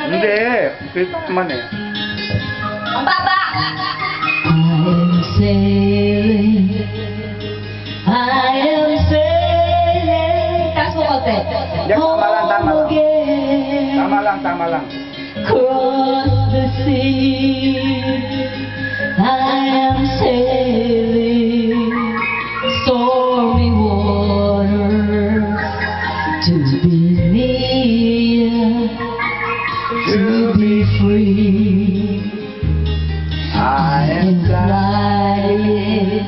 Hindi, kita naman eh. Ang baba! I'm sailing, I am sailing. Taas mo konti. Yes, tama lang, tama lang. Again, Tama lang, tama lang. cross the sea. I am sailing, stormy waters, to be near, to be free. I am flying,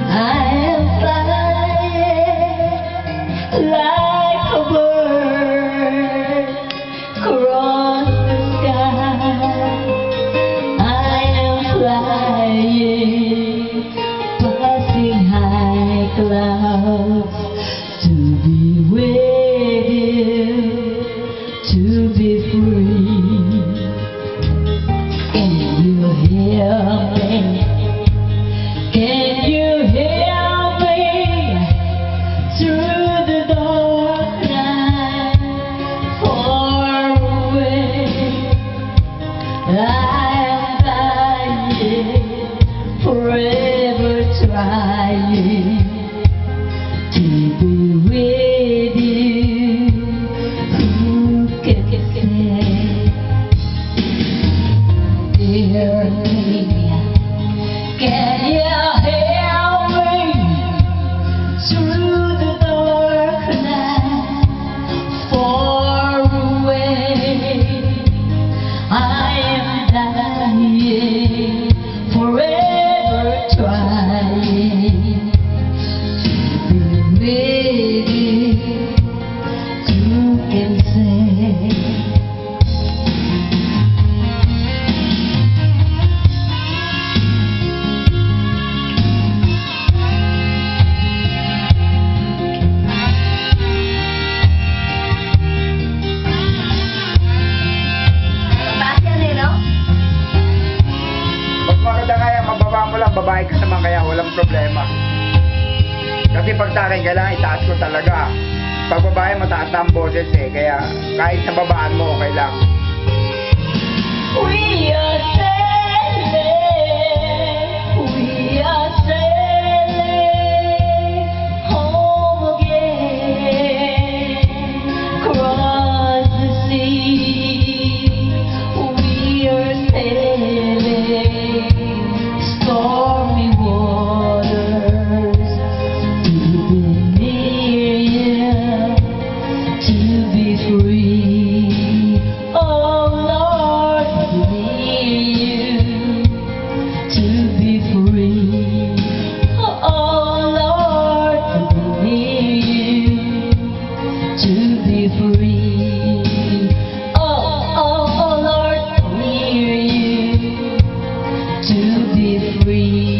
I am flying like a bird across the sky. I am flying, passing high clouds to be with you, to be free. Can you hear me? Can you hear me through the dark night? Far away, I am dying, forever trying to be with you. Who can say? Dear me, can you hear me through the dark night? Far away, I am dying, forever trying to be with you. Who can say? Taas yan eh, no? Mas maganda nga yan, mababa mo lang, babae ka naman kaya walang problema. Kasi pag sa akin, kailangan itaas ko talaga. Pag babae, mataas na ang boses eh, kaya kahit sa babaan mo, okay lang. We are sailing, we are sailing home again, across the sea. We are sailing stormy waters to be near you, to be free. Oh Lord, to be near you, to be free. Oh Lord, to be near you, to be free. Oh Lord, near you, to be free.